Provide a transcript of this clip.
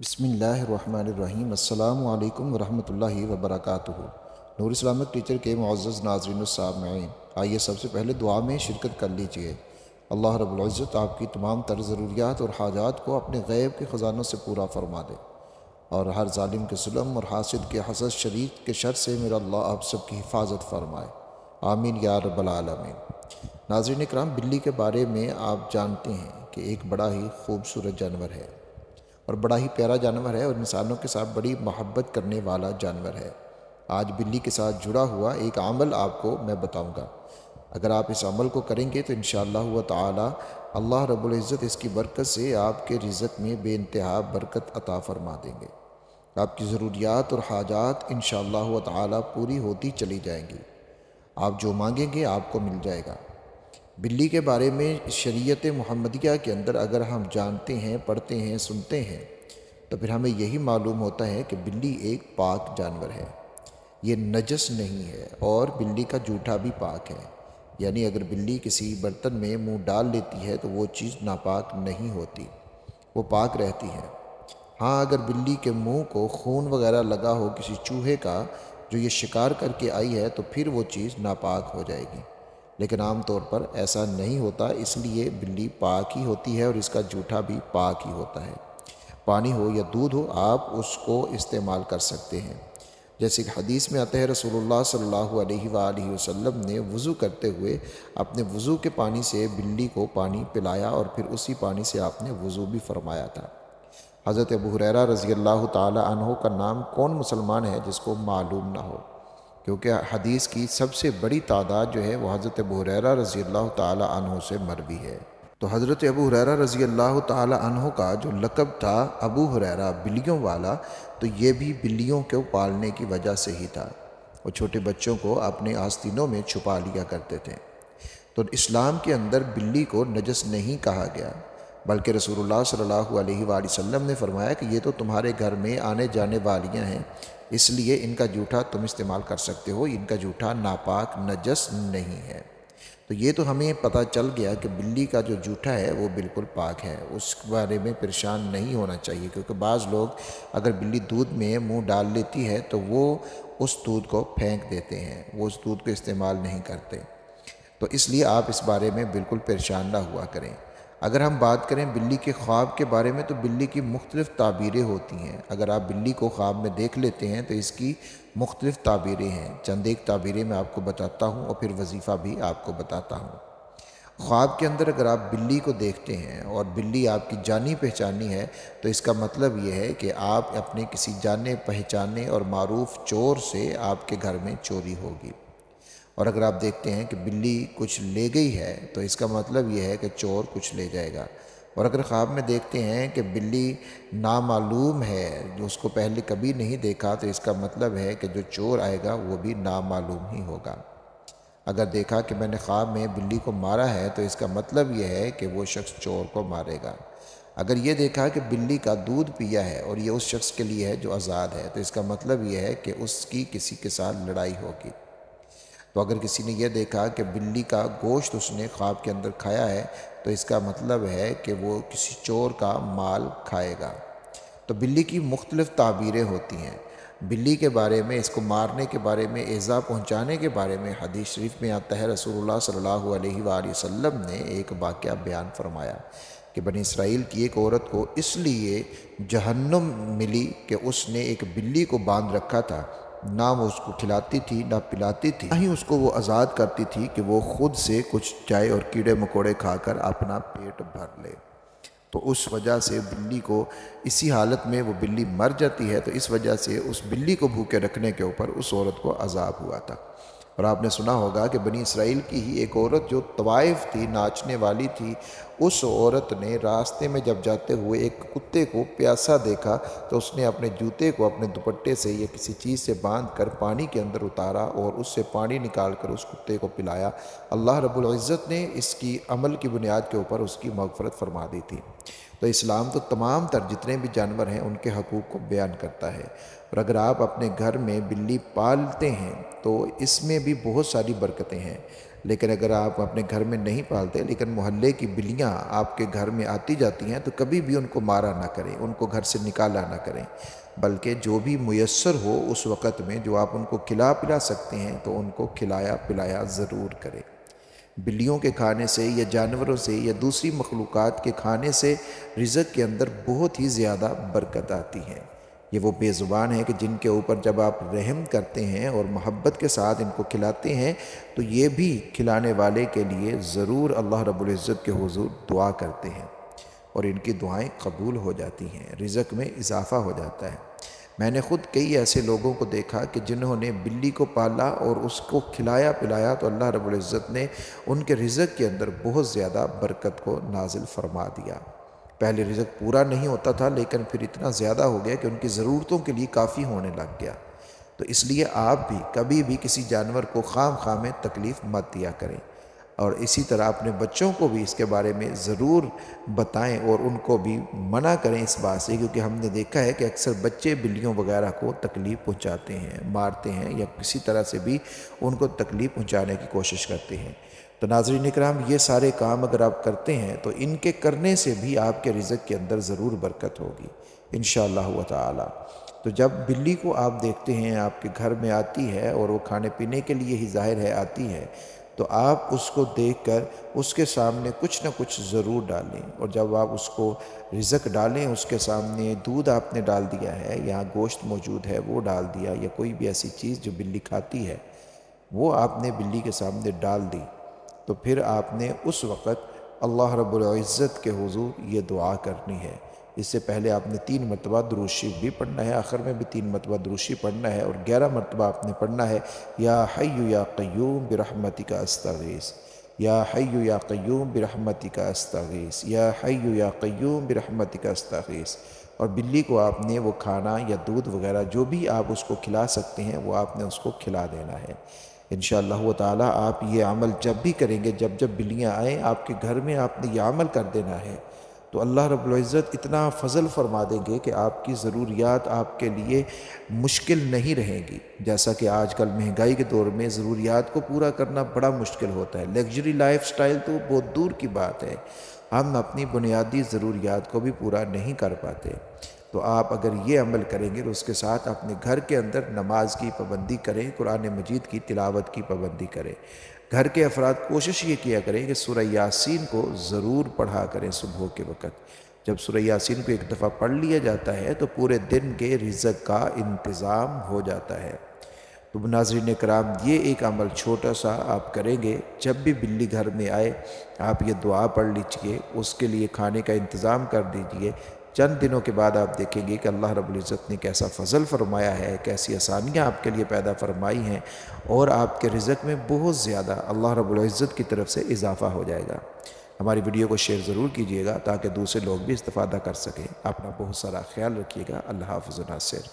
بسم اللہ الرحمن الرحیم۔ السلام علیکم ورحمۃ اللہ وبرکاتہ۔ نور اسلامک ٹیچر کے معزز ناظرین و سامعین، آئیے سب سے پہلے دعا میں شرکت کر لیجئے۔ اللہ رب العزت آپ کی تمام تر ضروریات اور حاجات کو اپنے غیب کے خزانوں سے پورا فرما دے، اور ہر ظالم کے ظلم اور حاسد کے حسد شریر کے شر سے میرا اللہ آپ سب کی حفاظت فرمائے، آمین یا رب العالمین۔ ناظرین اکرام، بلی کے بارے میں آپ جانتے ہیں کہ ایک بڑا ہی خوبصورت جانور ہے اور بڑا ہی پیارا جانور ہے، اور انسانوں کے ساتھ بڑی محبت کرنے والا جانور ہے۔ آج بلی کے ساتھ جڑا ہوا ایک عمل آپ کو میں بتاؤں گا۔ اگر آپ اس عمل کو کریں گے تو انشاءاللہ تعالی اللہ رب العزت اس کی برکت سے آپ کے رزق میں بے انتہا برکت عطا فرما دیں گے۔ آپ کی ضروریات اور حاجات انشاءاللہ تعالی پوری ہوتی چلی جائیں گی۔ آپ جو مانگیں گے آپ کو مل جائے گا۔ بلی کے بارے میں شریعت محمدیہ کے اندر اگر ہم جانتے ہیں، پڑھتے ہیں، سنتے ہیں، تو پھر ہمیں یہی معلوم ہوتا ہے کہ بلی ایک پاک جانور ہے، یہ نجس نہیں ہے، اور بلی کا جوٹھا بھی پاک ہے۔ یعنی اگر بلی کسی برتن میں منہ ڈال لیتی ہے تو وہ چیز ناپاک نہیں ہوتی، وہ پاک رہتی ہے۔ ہاں، اگر بلی کے منہ کو خون وغیرہ لگا ہو کسی چوہے کا جو یہ شکار کر کے آئی ہے، تو پھر وہ چیز ناپاک ہو جائے گی، لیکن عام طور پر ایسا نہیں ہوتا، اس لیے بلی پاک ہی ہوتی ہے اور اس کا جوٹھا بھی پاک ہی ہوتا ہے۔ پانی ہو یا دودھ ہو، آپ اس کو استعمال کر سکتے ہیں۔ جیسے کہ حدیث میں آتا ہے، رسول اللہ صلی اللہ علیہ وآلہ وسلم نے وضو کرتے ہوئے اپنے وضو کے پانی سے بلی کو پانی پلایا، اور پھر اسی پانی سے آپ نے وضو بھی فرمایا تھا۔ حضرت ابو ہریرہ رضی اللہ تعالی عنہ کا نام کون مسلمان ہے جس کو معلوم نہ ہو، کیونکہ حدیث کی سب سے بڑی تعداد جو ہے وہ حضرت ابو ہریرہ رضی اللہ تعالی عنہ سے مروی ہے۔ تو حضرت ابو ہریرہ رضی اللہ تعالی عنہ کا جو لقب تھا ابو ہریرہ بلیوں والا، تو یہ بھی بلیوں کو پالنے کی وجہ سے ہی تھا۔ وہ چھوٹے بچوں کو اپنے آستینوں میں چھپا لیا کرتے تھے۔ تو اسلام کے اندر بلی کو نجس نہیں کہا گیا، بلکہ رسول اللہ صلی اللہ علیہ وآلہ وسلم نے فرمایا کہ یہ تو تمہارے گھر میں آنے جانے والیاں ہیں، اس لیے ان کا جوٹھا تم استعمال کر سکتے ہو، ان کا جوٹھا ناپاک نجس نہیں ہے۔ تو یہ تو ہمیں پتہ چل گیا کہ بلی کا جو جوٹھا ہے وہ بالکل پاک ہے، اس بارے میں پریشان نہیں ہونا چاہیے، کیونکہ بعض لوگ اگر بلی دودھ میں منہ ڈال لیتی ہے تو وہ اس دودھ کو پھینک دیتے ہیں، وہ اس دودھ کو استعمال نہیں کرتے۔ تو اس لیے آپ اس بارے میں بالکل پریشان نہ ہوا کریں۔ اگر ہم بات کریں بلی کے خواب کے بارے میں، تو بلی کی مختلف تعبیریں ہوتی ہیں۔ اگر آپ بلی کو خواب میں دیکھ لیتے ہیں تو اس کی مختلف تعبیریں ہیں۔ چند ایک تعبیریں میں آپ کو بتاتا ہوں اور پھر وظیفہ بھی آپ کو بتاتا ہوں۔ خواب کے اندر اگر آپ بلی کو دیکھتے ہیں اور بلی آپ کی جانی پہچانی ہے، تو اس کا مطلب یہ ہے کہ آپ اپنے کسی جانے پہچانے اور معروف چور سے آپ کے گھر میں چوری ہوگی۔ اور اگر آپ دیکھتے ہیں کہ بلی کچھ لے گئی ہے، تو اس کا مطلب یہ ہے کہ چور کچھ لے جائے گا۔ اور اگر خواب میں دیکھتے ہیں کہ بلی نامعلوم ہے، جو اس کو پہلے کبھی نہیں دیکھا، تو اس کا مطلب ہے کہ جو چور آئے گا وہ بھی نامعلوم ہی ہوگا۔ اگر دیکھا کہ میں نے خواب میں بلی کو مارا ہے، تو اس کا مطلب یہ ہے کہ وہ شخص چور کو مارے گا۔ اگر یہ دیکھا کہ بلی کا دودھ پیا ہے اور یہ اس شخص کے لیے ہے جو آزاد ہے، تو اس کا مطلب یہ ہے کہ اس کی کسی کے ساتھ لڑائی ہوگی۔ تو اگر کسی نے یہ دیکھا کہ بلی کا گوشت اس نے خواب کے اندر کھایا ہے، تو اس کا مطلب ہے کہ وہ کسی چور کا مال کھائے گا۔ تو بلی کی مختلف تعبیریں ہوتی ہیں۔ بلی کے بارے میں، اس کو مارنے کے بارے میں، ایذا پہنچانے کے بارے میں حدیث شریف میں آتا ہے، رسول اللہ صلی اللہ علیہ وآلہ وسلم نے ایک واقعہ بیان فرمایا کہ بنی اسرائیل کی ایک عورت کو اس لیے جہنم ملی کہ اس نے ایک بلی کو باندھ رکھا تھا، نہ وہ اس کو کھلاتی تھی نہ پلاتی تھی، نہ ہی اس کو وہ آزاد کرتی تھی کہ وہ خود سے کچھ جائے اور کیڑے مکوڑے کھا کر اپنا پیٹ بھر لے۔ تو اس وجہ سے بلی کو اسی حالت میں وہ بلی مر جاتی ہے، تو اس وجہ سے اس بلی کو بھوکے رکھنے کے اوپر اس عورت کو عذاب ہوا تھا۔ اور آپ نے سنا ہوگا کہ بنی اسرائیل کی ہی ایک عورت جو طوائف تھی، ناچنے والی تھی، اس عورت نے راستے میں جب جاتے ہوئے ایک کتے کو پیاسا دیکھا، تو اس نے اپنے جوتے کو اپنے دوپٹے سے یا کسی چیز سے باندھ کر پانی کے اندر اتارا اور اس سے پانی نکال کر اس کتے کو پلایا۔ اللہ رب العزت نے اس کی عمل کی بنیاد کے اوپر اس کی مغفرت فرما دی تھی۔ تو اسلام تو تمام تر جتنے بھی جانور ہیں ان کے حقوق کو بیان کرتا ہے، اور اگر آپ اپنے گھر میں بلی پالتے ہیں تو اس میں بھی بہت ساری برکتیں ہیں۔ لیکن اگر آپ اپنے گھر میں نہیں پالتے لیکن محلے کی بلیاں آپ کے گھر میں آتی جاتی ہیں تو کبھی بھی ان کو مارا نہ کریں، ان کو گھر سے نکالا نہ کریں، بلکہ جو بھی میسر ہو اس وقت میں جو آپ ان کو کھلا پلا سکتے ہیں تو ان کو کھلایا پلایا ضرور کریں۔ بلیوں کے کھانے سے یا جانوروں سے یا دوسری مخلوقات کے کھانے سے رزق کے اندر بہت ہی زیادہ برکت آتی ہے۔ یہ وہ بے زبان ہے کہ جن کے اوپر جب آپ رحم کرتے ہیں اور محبت کے ساتھ ان کو کھلاتے ہیں تو یہ بھی کھلانے والے کے لیے ضرور اللہ رب العزت کے حضور دعا کرتے ہیں اور ان کی دعائیں قبول ہو جاتی ہیں، رزق میں اضافہ ہو جاتا ہے۔ میں نے خود کئی ایسے لوگوں کو دیکھا کہ جنہوں نے بلی کو پالا اور اس کو کھلایا پلایا تو اللہ رب العزت نے ان کے رزق کے اندر بہت زیادہ برکت کو نازل فرما دیا۔ پہلے رزق پورا نہیں ہوتا تھا لیکن پھر اتنا زیادہ ہو گیا کہ ان کی ضرورتوں کے لیے کافی ہونے لگ گیا۔ تو اس لیے آپ بھی کبھی بھی کسی جانور کو خام خواہ میں تکلیف مت دیا کریں، اور اسی طرح اپنے بچوں کو بھی اس کے بارے میں ضرور بتائیں اور ان کو بھی منع کریں اس بات سے، کیونکہ ہم نے دیکھا ہے کہ اکثر بچے بلیوں وغیرہ کو تکلیف پہنچاتے ہیں، مارتے ہیں یا کسی طرح سے بھی ان کو تکلیف پہنچانے کی کوشش کرتے ہیں۔ تو ناظرین اکرام، یہ سارے کام اگر آپ کرتے ہیں تو ان کے کرنے سے بھی آپ کے رزق کے اندر ضرور برکت ہوگی انشاءاللہ تعالی۔ تو جب بلی کو آپ دیکھتے ہیں آپ کے گھر میں آتی ہے اور وہ کھانے پینے کے لیے ہی ظاہر ہے آتی ہے، تو آپ اس کو دیکھ کر اس کے سامنے کچھ نہ کچھ ضرور ڈالیں، اور جب آپ اس کو رزق ڈالیں اس کے سامنے دودھ آپ نے ڈال دیا ہے یا گوشت موجود ہے وہ ڈال دیا یا کوئی بھی ایسی چیز جو بلی کھاتی ہے وہ آپ نے بلی کے سامنے ڈال دی، تو پھر آپ نے اس وقت اللہ رب العزت کے حضور یہ دعا کرنی ہے۔ اس سے پہلے آپ نے 3 مرتبہ درود شریف بھی پڑھنا ہے، آخر میں بھی 3 مرتبہ درود شریف پڑھنا ہے، اور 11 مرتبہ آپ نے پڑھنا ہے یا حی یا قیوم برحمتک استغیث، یا حی یا قیوم برحمتک استغیث، یا حی یا قیوم برحمتک استغیث۔ اور بلی کو آپ نے وہ کھانا یا دودھ وغیرہ جو بھی آپ اس کو کھلا سکتے ہیں وہ آپ نے اس کو کھلا دینا ہے انشاءاللہ تعالی۔ آپ یہ عمل جب بھی کریں گے، جب جب بلیاں آئیں آپ کے گھر میں آپ نے یہ عمل کر دینا ہے، تو اللہ رب العزت اتنا فضل فرما دیں گے کہ آپ کی ضروریات آپ کے لیے مشکل نہیں رہیں گی۔ جیسا کہ آج کل مہنگائی کے دور میں ضروریات کو پورا کرنا بڑا مشکل ہوتا ہے، لیگژری لائف سٹائل تو بہت دور کی بات ہے، ہم اپنی بنیادی ضروریات کو بھی پورا نہیں کر پاتے۔ تو آپ اگر یہ عمل کریں گے تو اس کے ساتھ اپنے گھر کے اندر نماز کی پابندی کریں، قرآن مجید کی تلاوت کی پابندی کریں۔ گھر کے افراد کوشش یہ کیا کریں کہ سورہ یاسین کو ضرور پڑھا کریں صبح کے وقت۔ جب سورہ یاسین کو ایک دفعہ پڑھ لیا جاتا ہے تو پورے دن کے رزق کا انتظام ہو جاتا ہے۔ تو ناظرین کرام، یہ ایک عمل چھوٹا سا آپ کریں گے، جب بھی بلی گھر میں آئے آپ یہ دعا پڑھ لیجئے، اس کے لیے کھانے کا انتظام کر دیجئے۔ چند دنوں کے بعد آپ دیکھیں گے کہ اللہ رب العزت نے کیسا فضل فرمایا ہے، کیسی آسانیاں آپ کے لیے پیدا فرمائی ہیں، اور آپ کے رزق میں بہت زیادہ اللہ رب العزت کی طرف سے اضافہ ہو جائے گا۔ ہماری ویڈیو کو شیئر ضرور کیجیے گا تاکہ دوسرے لوگ بھی استفادہ کر سکیں۔ اپنا بہت سارا خیال رکھیے گا۔ اللہ حافظ و ناصر۔